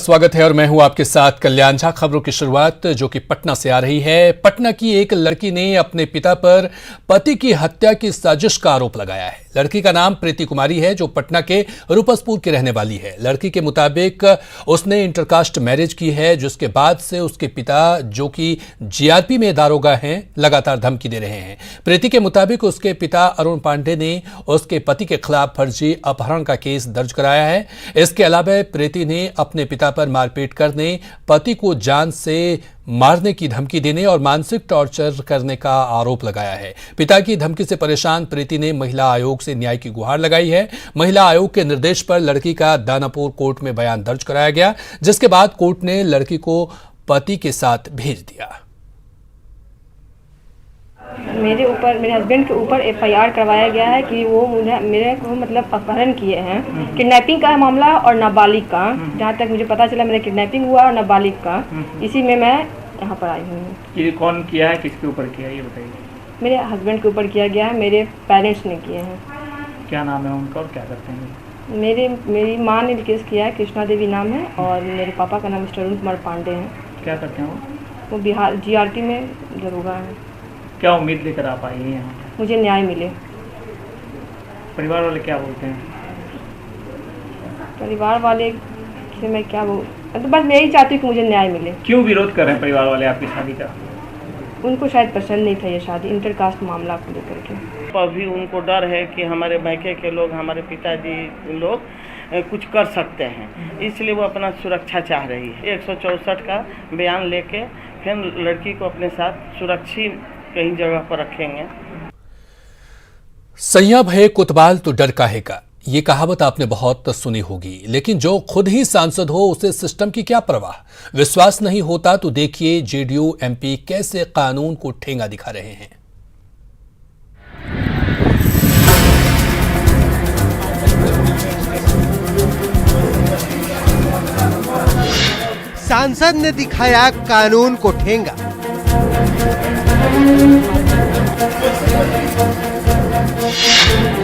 स्वागत है और मैं हूं आपके साथ कल्याण झा। खबरों की शुरुआत जो कि पटना से आ रही है। पटना की एक लड़की ने अपने पिता पर पति की हत्या की साजिश का आरोप लगाया है। लड़की का नाम प्रीति कुमारी है जो पटना के रूपसपुर की रहने वाली है। लड़की के मुताबिक उसने इंटरकास्ट मैरिज की है, जिसके बाद से उसके पिता जो कि जीआरपी में दारोगा हैं लगातार धमकी दे रहे हैं। प्रीति के मुताबिक उसके पिता अरुण पांडे ने उसके पति के खिलाफ फर्जी अपहरण का केस दर्ज कराया है। इसके अलावा प्रीति ने अपने पिता पर मारपीट करने, पति को जान से मारने की धमकी देने और मानसिक टॉर्चर करने का आरोप लगाया है। पिता की धमकी से परेशान प्रीति ने महिला आयोग से न्याय की गुहार लगाई है। महिला आयोग के निर्देश पर लड़की का दानापुर कोर्ट में बयान दर्ज कराया गया, जिसके बाद कोर्ट ने लड़की को पति के साथ भेज दिया। मेरे हस्बैंड के ऊपर एफआईआर करवाया गया है कि वो मेरे को मतलब अपहरण किए हैं। किडनैपिंग का है मामला और नाबालिग का। जहाँ तक मुझे पता चला मेरा किडनैपिंग हुआ और नाबालिग का। इसी में मैं यहाँ पर आई हूँ। ये कौन किया है, किसके ऊपर किया है ये बताइए। मेरे हस्बैंड के ऊपर किया गया है, मेरे पेरेंट्स ने किए हैं। क्या नाम है उनका और क्या करते हैं? मेरी माँ ने केस किया है, कृष्णा देवी नाम है, और मेरे पापा का नाम मिस्टर अरुण कुमार पांडे हैं। क्या करते हैं वो बिहार जीआरटी में दरोगा है। क्या उम्मीद लेकर आप आई हैं यहाँ? मुझे न्याय मिले। परिवार वाले क्या बोलते हैं? परिवार वाले से मैं क्या बोल, तो बस मैं यही चाहती हूँ कि मुझे न्याय मिले। क्यों विरोध कर रहे हैं परिवार वाले आपकी शादी का? उनको शायद पसंद नहीं था ये शादी, इंटरकास्ट मामला को लेकर के। अभी उनको डर है कि हमारे मैके के लोग, हमारे पिताजी लोग कुछ कर सकते हैं, इसलिए वो अपना सुरक्षा चाह रही है। 164 का बयान लेके फिर लड़की को अपने साथ सुरक्षित कहीं जगह पर रखेंगे। सैया भय कोतवाल तो डर काहे का, ये कहावत आपने बहुत सुनी होगी, लेकिन जो खुद ही सांसद हो उसे सिस्टम की क्या परवाह। विश्वास नहीं होता तो देखिए जेडीयू एमपी कैसे कानून को ठेंगा दिखा रहे हैं। सांसद ने दिखाया कानून को ठेंगा।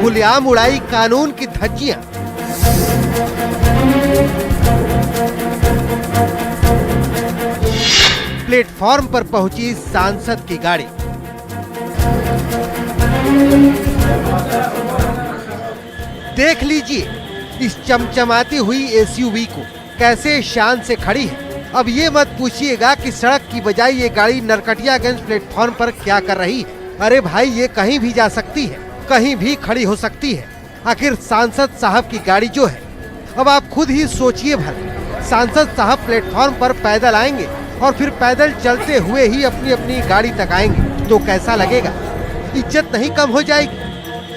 खुलेआम उड़ाई कानून की धज्जियां। प्लेटफॉर्म पर पहुंची सांसद की गाड़ी। देख लीजिए इस चमचमाती हुई एसयूवी को, कैसे शान से खड़ी है। अब ये मत पूछिएगा कि सड़क की बजाय ये गाड़ी नरकटियागंज प्लेटफॉर्म पर क्या कर रही है। अरे भाई, ये कहीं भी जा सकती है, कहीं भी खड़ी हो सकती है। आखिर सांसद साहब की गाड़ी जो है, अब आप खुद ही सोचिए भला, सांसद साहब प्लेटफॉर्म पर पैदल आएंगे और फिर पैदल चलते हुए ही अपनी अपनी गाड़ी तक आएंगे तो कैसा लगेगा? इज्जत नहीं कम हो जाएगी?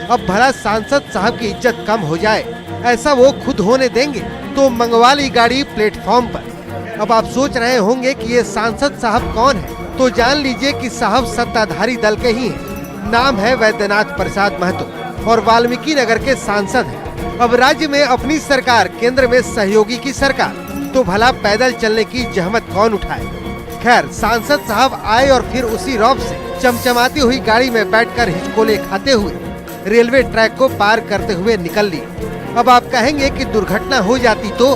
अब भला सांसद साहब की इज्जत कम हो जाए, ऐसा वो खुद होने देंगे? तो मंगवा ली गाड़ी प्लेटफॉर्म पर। अब आप सोच रहे होंगे कि ये सांसद साहब कौन है, तो जान लीजिए कि साहब सत्ताधारी दल के ही हैं। नाम है वैद्यनाथ प्रसाद महतो और वाल्मीकि नगर के सांसद हैं। अब राज्य में अपनी सरकार, केंद्र में सहयोगी की सरकार, तो भला पैदल चलने की जहमत कौन उठाए। खैर, सांसद साहब आए और फिर उसी रौब से चमचमाती हुई गाड़ी में बैठकर हिचकोले खाते हुए रेलवे ट्रैक को पार करते हुए निकल लिए। अब आप कहेंगे कि दुर्घटना हो जाती तो?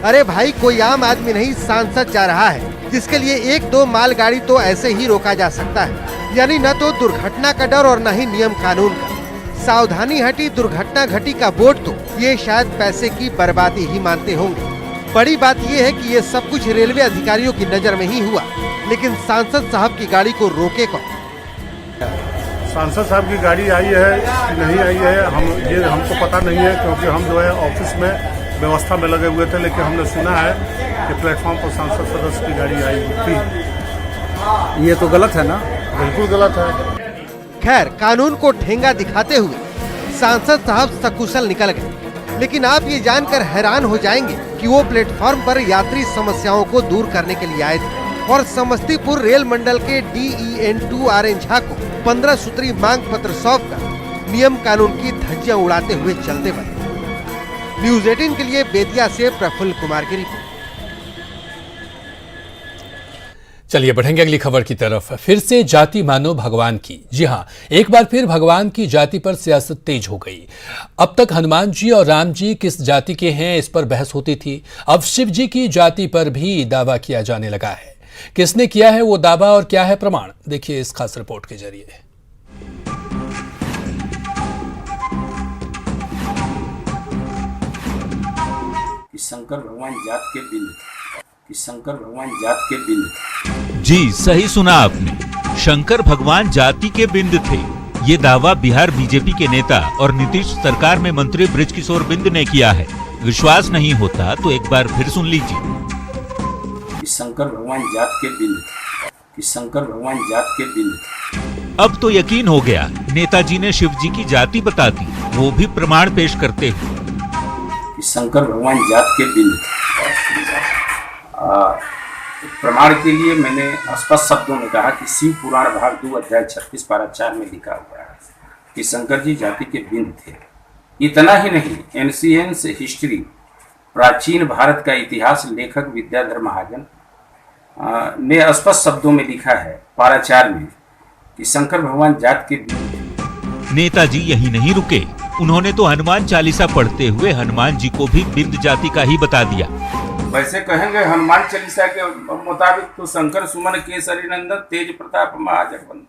अरे भाई, कोई आम आदमी नहीं, सांसद जा रहा है, जिसके लिए 1-2 मालगाड़ी तो ऐसे ही रोका जा सकता है। यानी न तो दुर्घटना का डर और न ही नियम कानून का। सावधानी हटी दुर्घटना घटी का बोर्ड तो ये शायद पैसे की बर्बादी ही मानते होंगे। बड़ी बात ये है कि ये सब कुछ रेलवे अधिकारियों की नजर में ही हुआ, लेकिन सांसद साहब की गाड़ी को रोके कौन? सांसद साहब की गाड़ी आई है कि नहीं आई है, हमको पता नहीं है, क्योंकि हम जो है ऑफिस में व्यवस्था में लगे हुए थे। लेकिन हमने सुना है कि प्लेटफॉर्म पर सांसद सदस्य की गाड़ी आई थी। ये तो गलत है ना? बिल्कुल गलत है। खैर, कानून को ठेंगा दिखाते हुए सांसद साहब सकुशल निकल गए, लेकिन आप ये जानकर हैरान हो जाएंगे कि वो प्लेटफॉर्म पर यात्री समस्याओं को दूर करने के लिए आए थे और समस्तीपुर रेल मंडल के DEN2 RN झा को 15 सूत्री मांग पत्र सौंप कर नियम कानून की धज्जियां उड़ाते हुए चलते बने। न्यूज़ 18 के लिए बेतिया से प्रफुल्ल कुमार की रिपोर्ट। चलिए बढ़ेंगे अगली खबर की तरफ। फिर से जाति मानो भगवान की। जी हां, एक बार फिर भगवान की जाति पर सियासत तेज हो गई। अब तक हनुमान जी और राम जी किस जाति के हैं, इस पर बहस होती थी। अब शिव जी की जाति पर भी दावा किया जाने लगा है। किसने किया है वो दावा और क्या है प्रमाण, देखिए इस खास रिपोर्ट के जरिए। शंकर भगवान जात के बिंद थे, कि शंकर भगवान जात के बिंद थे। जी सही सुना आपने, शंकर भगवान जाति के बिंद थे। ये दावा बिहार बीजेपी के नेता और नीतीश सरकार में मंत्री बृजकिशोर बिंद ने किया है। विश्वास नहीं होता तो एक बार फिर सुन लीजिए। कि शंकर भगवान जात के बिंद थे, कि शंकर भगवान जात के बिंद थे। अब तो यकीन हो गया, नेताजी ने शिव जी की जाति बता दी, वो भी प्रमाण पेश करते हुए। कि शंकर भगवान जात के बिंद थे। प्रमाण के लिए मैंने स्पष्ट शब्दों में कहा कि शिव पुराण भाग 2 अध्याय 36 पारा 4 में लिखा हुआ है कि शंकर जी जाति के बिंद थे। इतना ही नहीं, एंशिएंट हिस्ट्री, प्राचीन भारत का इतिहास लेखक विद्याधर महाजन ने स्पष्ट शब्दों में लिखा है पारा 4 में कि शंकर भगवान जात के बिंद थे। नेताजी यही नहीं रुके, उन्होंने तो हनुमान चालीसा पढ़ते हुए हनुमान जी को भी बिंद जाति का ही बता दिया। वैसे कहेंगे हनुमान चालीसा के मुताबिक तो शंकर सुमन केसरी नंदन तेज प्रताप महाजगवंदन,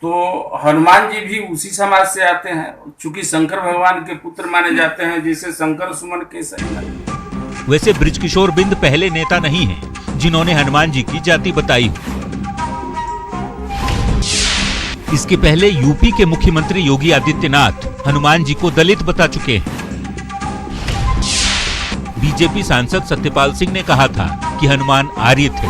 तो हनुमान जी भी उसी समाज से आते हैं, चूंकि शंकर भगवान के पुत्र माने जाते हैं, जिसे शंकर सुमन केसरी नंदन। वैसे बृजकिशोर बिंद पहले नेता नहीं हैं जिन्होंने हनुमान जी की जाति बताई। इसके पहले यूपी के मुख्यमंत्री योगी आदित्यनाथ हनुमान जी को दलित बता चुके हैं। बीजेपी सांसद सत्यपाल सिंह ने कहा था कि हनुमान आर्य थे।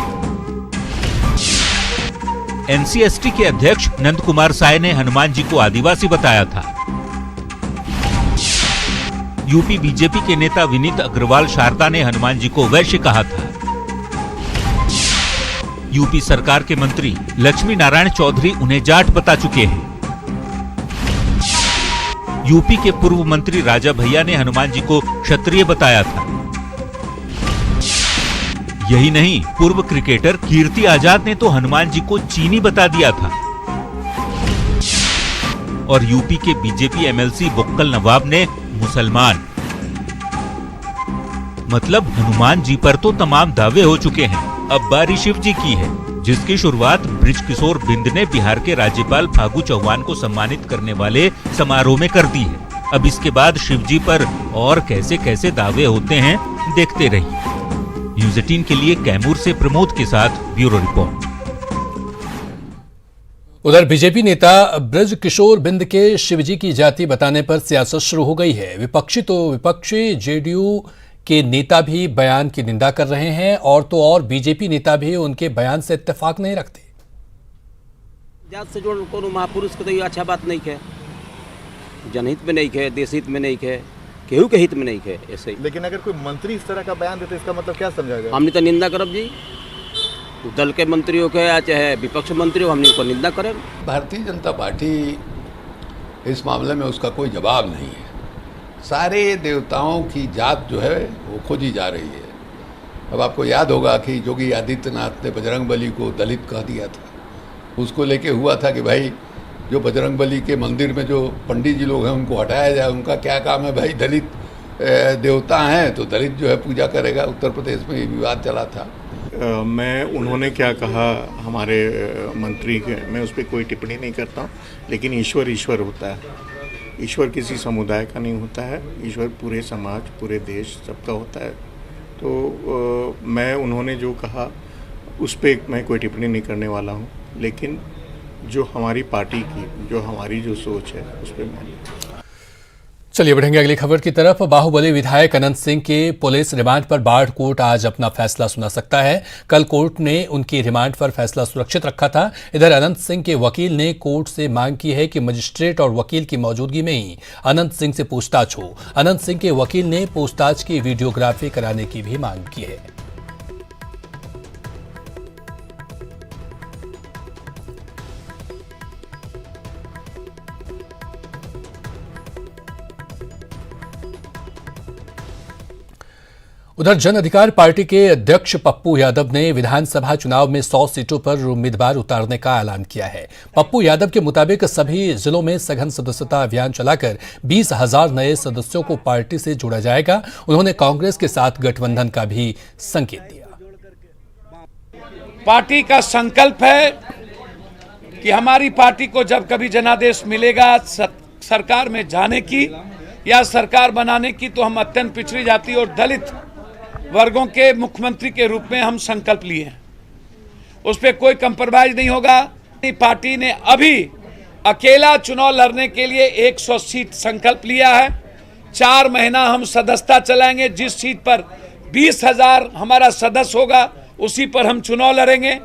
एनसीएसटी के अध्यक्ष नंद कुमार साय ने हनुमान जी को आदिवासी बताया था। यूपी बीजेपी के नेता विनीत अग्रवाल शारदा ने हनुमान जी को वैश्य कहा था। यूपी सरकार के मंत्री लक्ष्मी नारायण चौधरी उन्हें जाट बता चुके हैं। यूपी के पूर्व मंत्री राजा भैया ने हनुमान जी को क्षत्रिय बताया था। यही नहीं, पूर्व क्रिकेटर कीर्ति आजाद ने तो हनुमान जी को चीनी बता दिया था। और यूपी के बीजेपी एमएलसी बुक्कल नवाब ने मुसलमान। मतलब हनुमान जी पर तो तमाम दावे हो चुके हैं। अब बारी शिव जी की है, जिसकी शुरुआत बृजकिशोर बिंद ने बिहार के राज्यपाल फागू चौहान को सम्मानित करने वाले समारोह में कर दी है। अब इसके बाद शिव जी पर और कैसे कैसे दावे होते हैं, देखते रहिए। न्यूज़ 18 के लिए कैमूर से प्रमोद के साथ ब्यूरो रिपोर्ट। उधर बीजेपी नेता बृजकिशोर बिंद के शिवजी की जाति बताने पर सियासत शुरू हो गई है। विपक्षी तो विपक्षी, जेडीयू के नेता भी बयान की निंदा कर रहे हैं और तो और बीजेपी नेता भी उनके बयान से इत्तेफाक नहीं रखते। जात से जोड़ कोनो महापुरुष के तो ये अच्छा बात नहीं है, जनहित में नहीं है, देश हित में नहीं है, केहू के हित में नहीं है ऐसे ही। लेकिन अगर कोई मंत्री इस तरह का बयान देते इसका मतलब क्या समझा जाए? हमने तो निंदा करब जी, दल के मंत्रियों के या चाहे विपक्ष मंत्री हो, हमने उनको निंदा करें। भारतीय जनता पार्टी इस मामले में उसका कोई जवाब नहीं है। सारे देवताओं की जात जो है वो खोजी जा रही है। अब आपको याद होगा कि योगी आदित्यनाथ ने बजरंगबली को दलित कह दिया था। उसको लेके हुआ था कि भाई जो बजरंगबली के मंदिर में जो पंडित जी लोग हैं उनको हटाया जाए, उनका क्या काम है भाई, दलित देवता हैं तो दलित जो है पूजा करेगा। उत्तर प्रदेश में ये विवाद चला था। मैं उन्होंने क्या कहा हमारे मंत्री के, मैं उस पर कोई टिप्पणी नहीं करता हूँ, लेकिन ईश्वर ईश्वर होता है। ईश्वर किसी समुदाय का नहीं होता है, ईश्वर पूरे समाज, पूरे देश सबका होता है। तो मैं उन्होंने जो कहा उस पर मैं कोई टिप्पणी नहीं करने वाला हूँ, लेकिन जो हमारी पार्टी की, जो हमारी जो सोच है उस पर मैं। चलिए बढ़ेंगे अगली खबर की तरफ। बाहुबली विधायक अनंत सिंह के पुलिस रिमांड पर बाढ़ कोर्ट आज अपना फैसला सुना सकता है। कल कोर्ट ने उनकी रिमांड पर फैसला सुरक्षित रखा था। इधर अनंत सिंह के वकील ने कोर्ट से मांग की है कि मजिस्ट्रेट और वकील की मौजूदगी में ही अनंत सिंह से पूछताछ हो। अनंत सिंह के वकील ने पूछताछ की वीडियोग्राफी कराने की भी मांग की है। उधर जन अधिकार पार्टी के अध्यक्ष पप्पू यादव ने विधानसभा चुनाव में 100 सीटों पर उम्मीदवार उतारने का ऐलान किया है। पप्पू यादव के मुताबिक सभी जिलों में सघन सदस्यता अभियान चलाकर 20,000 नए सदस्यों को पार्टी से जोड़ा जाएगा। उन्होंने कांग्रेस के साथ गठबंधन का भी संकेत दिया। पार्टी का संकल्प है कि हमारी पार्टी को जब कभी जनादेश मिलेगा सरकार में जाने की या सरकार बनाने की, तो हम अत्यंत पिछड़ी जाति और दलित वर्गों के मुख्यमंत्री के रूप में हम संकल्प लिए हैं। उस पर कोई कंप्रोमाइज नहीं होगा। पार्टी ने अभी अकेला चुनाव लड़ने के लिए 100 सीट संकल्प लिया है। 4 महीना हम सदस्यता चलाएंगे। जिस सीट पर 20,000 हमारा सदस्य होगा उसी पर हम चुनाव लड़ेंगे।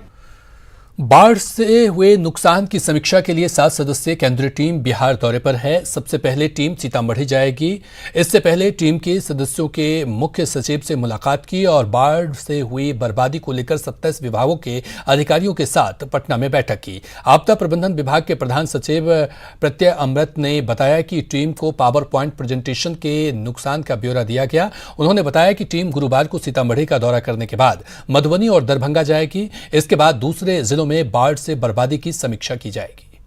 बाढ़ से हुए नुकसान की समीक्षा के लिए 7 सदस्यीय केंद्रीय टीम बिहार दौरे पर है। सबसे पहले टीम सीतामढ़ी जाएगी। इससे पहले टीम के सदस्यों के मुख्य सचिव से मुलाकात की और बाढ़ से हुई बर्बादी को लेकर 27 विभागों के अधिकारियों के साथ पटना में बैठक की। आपदा प्रबंधन विभाग के प्रधान सचिव प्रत्यय अमृत ने बताया कि टीम को पावर पॉइंट प्रेजेंटेशन के नुकसान का ब्यौरा दिया गया। उन्होंने बताया कि टीम गुरुवार को सीतामढ़ी का दौरा करने के बाद मधुबनी और दरभंगा जाएगी। इसके बाद दूसरे जिलों में बाढ़ से बर्बादी की समीक्षा की जाएगी।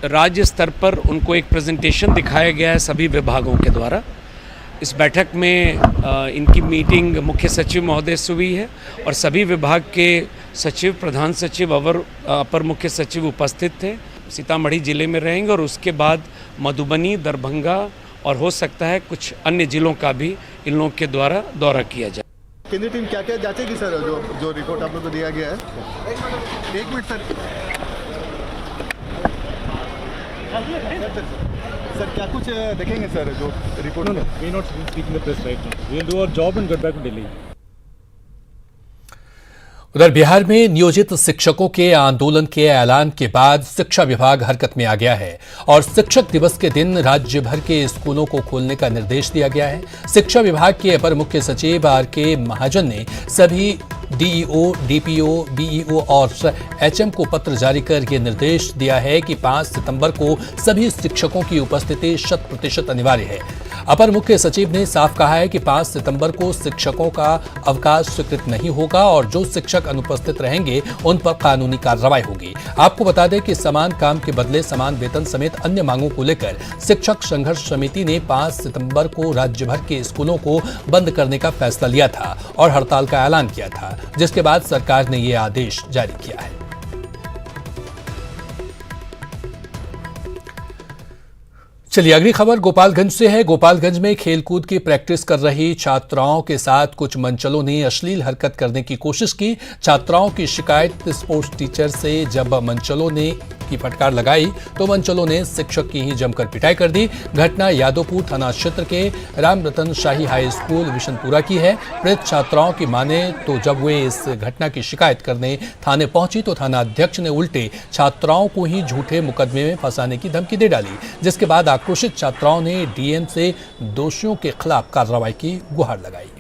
राज्य स्तर पर उनको एक प्रेजेंटेशन दिखाया गया है सभी विभागों के द्वारा। इस बैठक में इनकी मीटिंग मुख्य सचिव महोदय से हुई है और सभी विभाग के सचिव, प्रधान सचिव, अपर मुख्य सचिव उपस्थित थे। सीतामढ़ी जिले में रहेंगे और उसके बाद मधुबनी, दरभंगा और हो सकता है कुछ अन्य जिलों का भी इन लोगों के द्वारा दौरा किया जाए। केंद्रीय टीम क्या क्या जांचेगी सर, जो रिपोर्ट आप लोग को दिया गया है? एक मिनट सर। सर क्या कुछ देखेंगे सर जो रिपोर्ट में? We not speaking the press right now. We will do our job and get back to Delhi. उधर बिहार में नियोजित शिक्षकों के आंदोलन के ऐलान के बाद शिक्षा विभाग हरकत में आ गया है और शिक्षक दिवस के दिन राज्य भर के स्कूलों को खोलने का निर्देश दिया गया है। शिक्षा विभाग के अपर मुख्य सचिव आर.के. महाजन ने सभी डीईओ, डीपीओ, बीईओ और एचएम को पत्र जारी कर यह निर्देश दिया है कि 5 सितंबर को सभी शिक्षकों की उपस्थिति 100% अनिवार्य है। अपर मुख्य सचिव ने साफ कहा है कि 5 सितंबर को शिक्षकों का अवकाश स्वीकृत नहीं होगा और जो शिक्षक अनुपस्थित रहेंगे उन पर कानूनी कार्रवाई होगी। आपको बता दें कि समान काम के बदले समान वेतन समेत अन्य मांगों को लेकर शिक्षक संघर्ष समिति ने 5 सितंबर को राज्य भर के स्कूलों को बंद करने का फैसला लिया था और हड़ताल का ऐलान किया था, जिसके बाद सरकार ने यह आदेश जारी किया है। चलिए अगली खबर गोपालगंज से है। गोपालगंज में खेलकूद की प्रैक्टिस कर रही छात्राओं के साथ कुछ मंचलों ने अश्लील हरकत करने की कोशिश की। छात्राओं की शिकायत स्पोर्ट्स टीचर से जब मंचलों ने की फटकार लगाई तो मंचलों ने शिक्षक की ही जमकर पिटाई कर दी। घटना यादवपुर थाना क्षेत्र के राम रतन शाही हाई स्कूल विशनपुरा की है। पीड़ित छात्राओं की माने तो जब वे इस घटना की शिकायत करने थाने पहुंची तो थाना अध्यक्ष ने उल्टे छात्राओं को ही झूठे मुकदमे में फंसाने की धमकी दे डाली, जिसके बाद आक्रोशित छात्राओं ने डीएम से दोषियों के खिलाफ कार्रवाई की गुहार लगाई।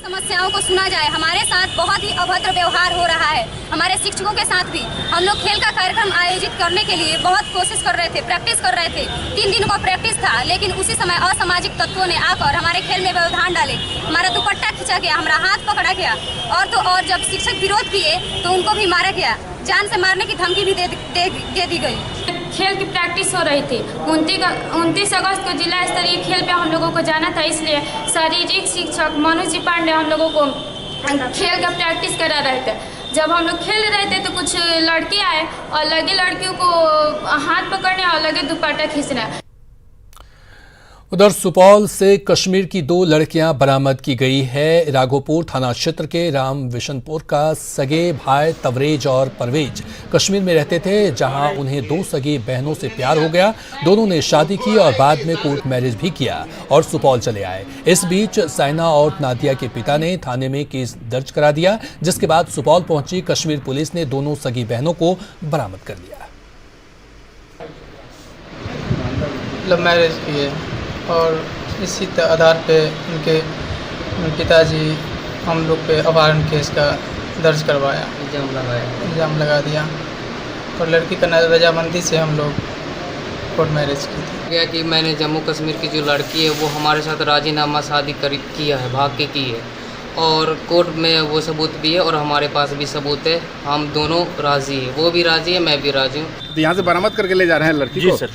समस्याओं को सुना जाए। हमारे साथ बहुत ही अभद्र व्यवहार हो रहा है, हमारे शिक्षकों के साथ भी। हम लोग खेल का कार्यक्रम आयोजित करने के लिए बहुत कोशिश कर रहे थे, प्रैक्टिस कर रहे थे। 3 दिनों का प्रैक्टिस था, लेकिन उसी समय असामाजिक तत्वों ने आकर हमारे खेल में व्यवधान डाले। हमारा दुपट्टा खींचा गया, हमारा हाथ पकड़ा गया और जब शिक्षक विरोध किए तो उनको भी मारा गया। जान से मारने की धमकी भी दे दी गई। खेल की प्रैक्टिस हो रही थी। 29 अगस्त को जिला स्तरीय खेल पे हम लोगों को जाना था, इसलिए शारीरिक शिक्षक मनोज जी पांडे हम लोगों को खेल का प्रैक्टिस करा रहे थे। जब हम लोग खेल रहे थे तो कुछ लड़के आए और लगे लड़कियों को हाथ पकड़ने और लगे दुपट्टा खींचना। उधर सुपौल से कश्मीर की 2 लड़कियां बरामद की गई है। राघोपुर थाना क्षेत्र के राम विशनपुर का सगे भाई तवरेज और परवेज कश्मीर में रहते थे, जहां उन्हें 2 सगी बहनों से प्यार हो गया। दोनों ने शादी की और बाद में कोर्ट मैरिज भी किया और सुपौल चले आए। इस बीच साइना और नादिया के पिता ने थाने में केस दर्ज करा दिया, जिसके बाद सुपौल पहुंची कश्मीर पुलिस ने दोनों सगी बहनों को बरामद कर लिया। लव मैरिज की है और इसी आधार पे उनके पिताजी हम लोग पे अपहरण केस का दर्ज करवाया, इल्ज़ाम लगा दिया और लड़की का रजामंदी से हम लोग कोर्ट मैरिज की थी। क्या कि मैंने जम्मू कश्मीर की जो लड़की है वो हमारे साथ राजीनामा शादी किया है, भाग के की है, और कोर्ट में वो सबूत भी है और हमारे पास भी सबूत है। हम दोनों राजी है, वो भी राजी है, मैं भी राजी हूँ। तो यहाँ से बरामद करके ले जा रहे हैं लड़की को? जी सर।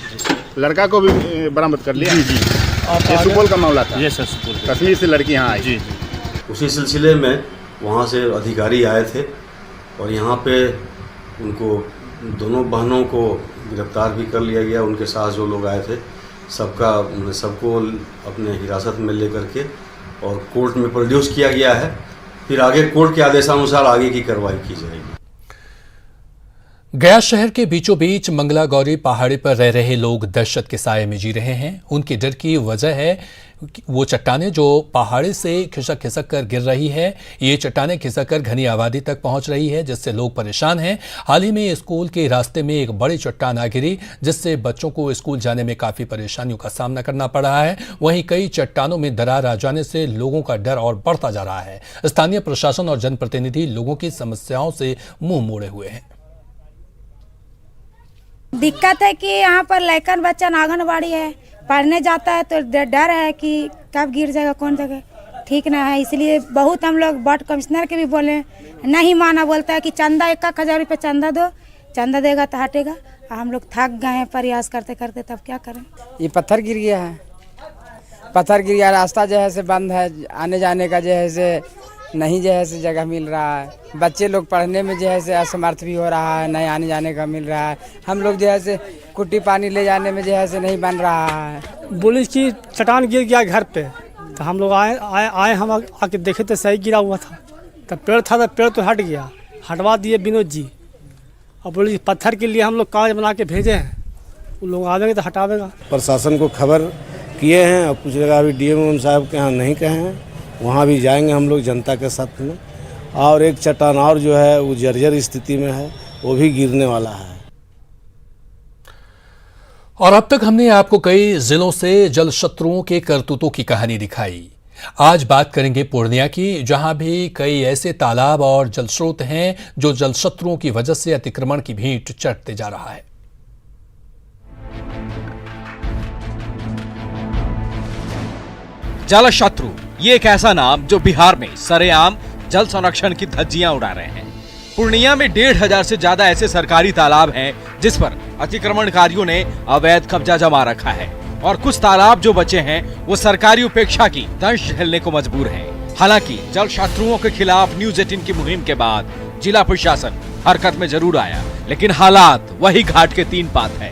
लड़का को भी बरामद कर लिया? जी जी। ये सुपौल का मामला था? जी सर, सुपौल। कश्मीर से लड़की यहाँ आई? जी जी। उसी सिलसिले में वहाँ से अधिकारी आए थे और यहाँ पे उनको दोनों बहनों को गिरफ्तार भी कर लिया गया। उनके साथ जो लोग आए थे सबको अपने हिरासत में लेकर के और कोर्ट में प्रोड्यूस किया गया है। फिर आगे कोर्ट के आदेशानुसार आगे की कार्रवाई की जाएगी। गया शहर के बीचों बीच मंगला गौरी पहाड़ी पर रह रहे लोग दहशत के साये में जी रहे हैं। उनके डर की वजह है वो चट्टानें जो पहाड़ी से खिसक खिसक कर गिर रही है। ये चट्टानें खिसक कर घनी आबादी तक पहुंच रही है, जिससे लोग परेशान हैं। हाल ही में स्कूल के रास्ते में एक बड़ी चट्टान आ गिरी, जिससे बच्चों को स्कूल जाने में काफी परेशानियों का सामना करना पड़ रहा है। वहीं कई चट्टानों में दरार आ जाने से लोगों का डर और बढ़ता जा रहा है। स्थानीय प्रशासन और जनप्रतिनिधि लोगों की समस्याओं से मुंह मोड़े हुए हैं। दिक्कत है कि यहाँ पर लड़कन बच्चन आंगनबाड़ी है, पढ़ने जाता है तो डर है कि कब गिर जाएगा, कौन जगह ठीक ना है। इसलिए बहुत हम लोग वार्ड कमिश्नर के भी बोले, नहीं माना, बोलता है कि चंदा 1,000 रुपये चंदा दो, चंदा देगा तो हटेगा। हम लोग थक गए हैं प्रयास करते करते, तब क्या करें। ये पत्थर गिर गया है, पत्थर गिर गया, रास्ता जो है से बंद है, आने जाने का जो है से नहीं जो है से जगह मिल रहा है। बच्चे लोग पढ़ने में जो है से असमर्थ भी हो रहा है, नहीं आने जाने का मिल रहा है। हम लोग जो है से कुट्टी पानी ले जाने में जो है से नहीं बन रहा है। बोली कि चट्टान गिर गया घर पे, तो हम लोग आए हम आके देखे तो सही गिरा हुआ था। तब पेड़ था तो पेड़ तो हट गया, हटवा दिए विनोद जी। अब बोली पत्थर के लिए हम लोग कागज बना के भेजे हैं, उन लोग आवेंगे तो हटावेगा। प्रशासन को खबर किए हैं और कुछ जगह अभी डीएम साहब के यहाँ नहीं कहे हैं, वहाँ भी जाएंगे हम लोग जनता के साथ में। और एक चट्टान और जो है वो जर्जर स्थिति में है, वो भी गिरने वाला है। और अब तक हमने आपको कई जिलों से जल शत्रुओं के करतूतों की कहानी दिखाई। आज बात करेंगे पूर्णिया की, जहां भी कई ऐसे तालाब और जल स्रोत हैं जो जल शत्रुओं की वजह से अतिक्रमण की भेंट चढ़ते जा रहा है। जल शत्रु ये एक ऐसा नाम जो बिहार में सरेआम जल संरक्षण की धज्जियां उड़ा रहे हैं। पूर्णिया में 1,500 से ज्यादा ऐसे सरकारी तालाब हैं जिस पर अतिक्रमणकारियों ने अवैध कब्जा जमा रखा है, और कुछ तालाब जो बचे हैं वो सरकारी उपेक्षा की दंश झेलने को मजबूर हैं। हालांकि जल शत्रुओं के खिलाफ न्यूज 18 की मुहिम के बाद जिला प्रशासन हरकत में जरूर आया, लेकिन हालात वही घाट के 3 पात है।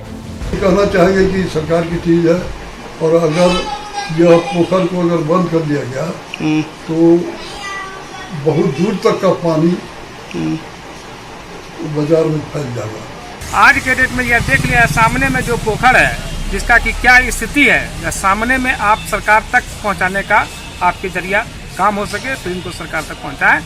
कहना चाहेंगे कि सरकार की चीज है, और अगर यह पोखर को अगर बंद कर दिया गया तो बहुत दूर तक का पानी बाजार में फैल जाएगा। आज के डेट में यह देख लिया सामने में जो पोखर है, जिसका कि क्या स्थिति है, सामने में आप सरकार तक पहुंचाने का आपके जरिया काम हो सके तो इनको सरकार तक पहुंचाएं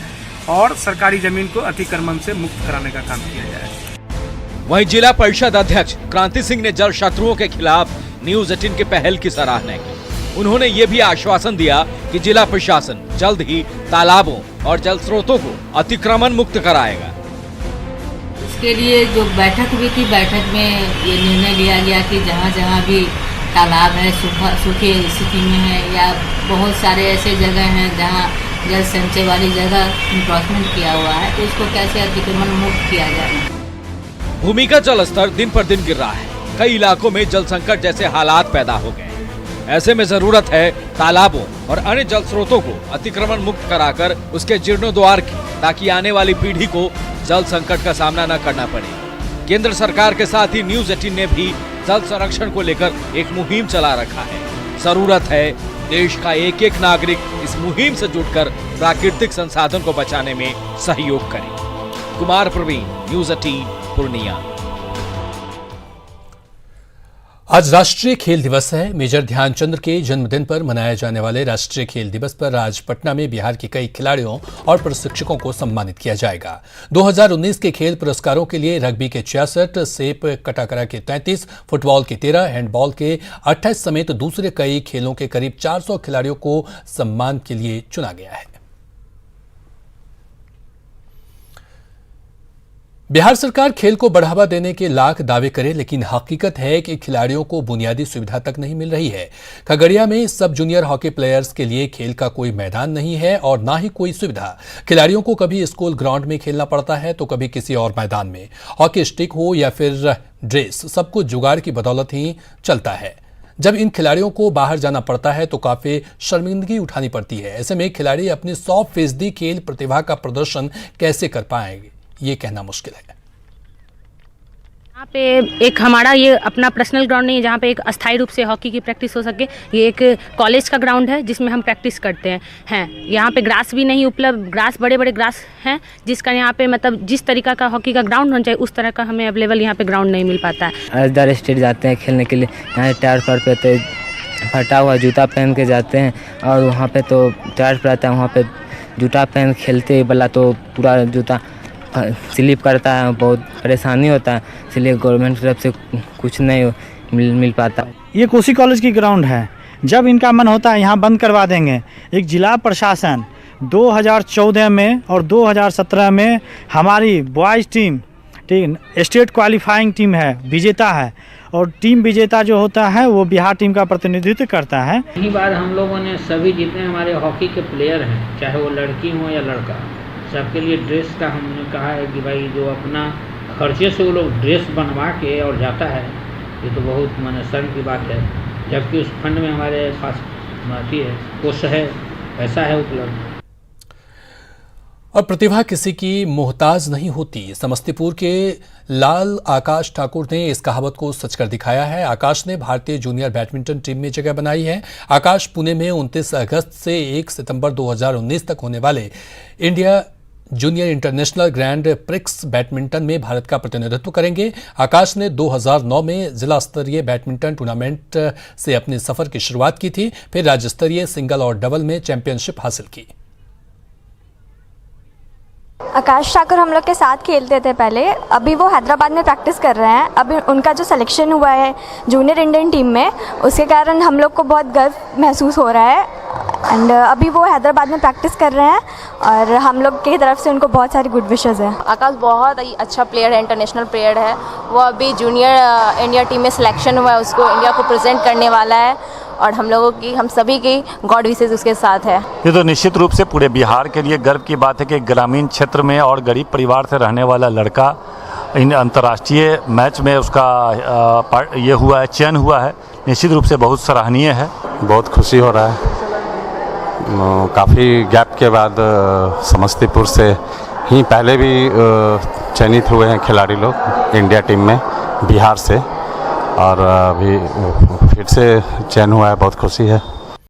और सरकारी जमीन को अतिक्रमण से मुक्त कराने का काम किया जाए। वहीं जिला परिषद अध्यक्ष क्रांति सिंह ने जल शत्रुओं के खिलाफ न्यूज 18 के पहल की सराहना की। उन्होंने ये भी आश्वासन दिया कि जिला प्रशासन जल्द ही तालाबों और जल स्रोतों को अतिक्रमण मुक्त कराएगा। इसके लिए जो बैठक हुई थी, बैठक में ये निर्णय लिया गया कि जहाँ जहाँ भी तालाब है सूखे स्थिति में है, या बहुत सारे ऐसे जगह हैं जहाँ जल संचय वाली जगह इन्क्रोचमेंट किया हुआ है, तो इसको कैसे अतिक्रमण मुक्त किया जाए। भूमिगत जल स्तर दिन पर दिन गिर रहा है, कई इलाकों में जल संकट जैसे हालात पैदा हो गए। ऐसे में जरूरत है तालाबों और अन्य जल स्रोतों को अतिक्रमण मुक्त कराकर उसके जीर्णोद्धार की, ताकि आने वाली पीढ़ी को जल संकट का सामना न करना पड़े। केंद्र सरकार के साथ ही न्यूज 18 ने भी जल संरक्षण को लेकर एक मुहिम चला रखा है। जरूरत है देश का एक एक नागरिक इस मुहिम से जुड़कर प्राकृतिक संसाधन को बचाने में सहयोग करे। कुमार प्रवीण, न्यूज 18, पूर्णिया। आज राष्ट्रीय खेल दिवस है। मेजर ध्यानचंद के जन्मदिन पर मनाए जाने वाले राष्ट्रीय खेल दिवस पर आज पटना में बिहार के कई खिलाड़ियों और प्रशिक्षकों को सम्मानित किया जाएगा। 2019 के खेल पुरस्कारों के लिए रग्बी के 66, सेप कटाकरा के 33, फुटबॉल के 13, हैंडबॉल के 28 समेत दूसरे कई खेलों के करीब 400 खिलाड़ियों को सम्मान के लिए चुना गया है। बिहार सरकार खेल को बढ़ावा देने के लाख दावे करे, लेकिन हकीकत है कि खिलाड़ियों को बुनियादी सुविधा तक नहीं मिल रही है। खगड़िया में सब जूनियर हॉकी प्लेयर्स के लिए खेल का कोई मैदान नहीं है और ना ही कोई सुविधा। खिलाड़ियों को कभी स्कूल ग्राउंड में खेलना पड़ता है तो कभी किसी और मैदान में। हॉकी स्टिक हो या फिर ड्रेस, सब कुछ जुगाड़ की बदौलत ही चलता है। जब इन खिलाड़ियों को बाहर जाना पड़ता है तो काफी शर्मिंदगी उठानी पड़ती है। ऐसे में खिलाड़ी अपनी 100% खेल प्रतिभा का प्रदर्शन कैसे कर पाएंगे, ये कहना मुश्किल है। यहाँ पे एक हमारा ये अपना पर्सनल ग्राउंड नहीं है जहाँ पे एक अस्थायी रूप से हॉकी की प्रैक्टिस हो सके। ये एक कॉलेज का ग्राउंड है जिसमें हम प्रैक्टिस करते हैं। यहाँ पे ग्रास भी नहीं उपलब्ध, ग्रास बड़े बड़े ग्रास हैं जिसका यहाँ पे मतलब जिस तरीका का हॉकी का ग्राउंड होना चाहिए उस तरह का हमें अवेलेबल यहाँ पे ग्राउंड नहीं मिल पाता है। अदर स्टेट जाते हैं खेलने के लिए, यहाँ टायर पर पे फटा हुआ जूता पहन के जाते हैं और वहाँ पे तो टायर पर आता है, वहाँ पे जूता पहन खेलते वाला तो पूरा जूता स्लिप करता है, बहुत परेशानी होता है, इसलिए गवर्नमेंट की तरफ से कुछ नहीं मिल पाता। ये कोसी कॉलेज की ग्राउंड है, जब इनका मन होता है यहाँ बंद करवा देंगे। एक जिला प्रशासन 2014 में और 2017 में हमारी बॉयज़ टीम, ठीक, स्टेट क्वालिफाइंग टीम है, विजेता है, और टीम विजेता जो होता है वो बिहार टीम का प्रतिनिधित्व करता है। यही बार हम लोगों ने सभी जितने हमारे हॉकी के प्लेयर हैं, चाहे वो लड़की हो या लड़का, सबके लिए ड्रेस का हमने कहा है कि भाई जो अपना खर्चे से वो लोग ड्रेस बनवा के और जाता है, ये तो बहुत माने शर्म की बात है। जबकि उस फंड में हमारे पास माफी है, कोष है, पैसा है उपलब्ध। और प्रतिभा किसी की मोहताज नहीं होती। समस्तीपुर के लाल आकाश ठाकुर ने इस कहावत को सच कर दिखाया है। आकाश ने भारतीय जूनियर बैडमिंटन टीम में जगह बनाई है। आकाश पुणे में 29 अगस्त से 1 सितंबर 2019 तक होने वाले India junior international grand prix badminton में भारत का प्रतिनिधित्व करेंगे। आकाश ने 2009 में जिला स्तरीय बैडमिंटन टूर्नामेंट से अपने सफर की शुरुआत की थी, फिर राज्य स्तरीय सिंगल और डबल में चैंपियनशिप हासिल की। आकाश ठाकुर हम लोग के साथ खेलते थे पहले, अभी वो हैदराबाद में प्रैक्टिस कर रहे हैं। अभी उनका जो सिलेक्शन हुआ है जूनियर इंडियन टीम में, उसके कारण हम लोग को बहुत गर्व महसूस हो रहा है। एंड अभी वो हैदराबाद में प्रैक्टिस कर रहे हैं और हम लोग की तरफ से उनको बहुत सारी गुड विशेज़ है। आकाश बहुत ही अच्छा प्लेयर है, इंटरनेशनल प्लेयर है। वो अभी जूनियर इंडिया टीम में सिलेक्शन हुआ है, उसको इंडिया को प्रेजेंट करने वाला है और हम लोगों की, हम सभी की गॉड विशेस उसके साथ है। ये तो निश्चित रूप से पूरे बिहार के लिए गर्व की बात है कि ग्रामीण क्षेत्र में और गरीब परिवार से रहने वाला लड़का इन अंतर्राष्ट्रीय मैच में उसका ये हुआ है, चयन हुआ है। निश्चित रूप से बहुत सराहनीय है। बहुत खुशी हो रहा है। काफ़ी गैप के बाद समस्तीपुर से ही पहले भी चयनित हुए हैं खिलाड़ी लोग इंडिया टीम में बिहार से, और अभी फिर से चयन हुआ है। बहुत खुशी है।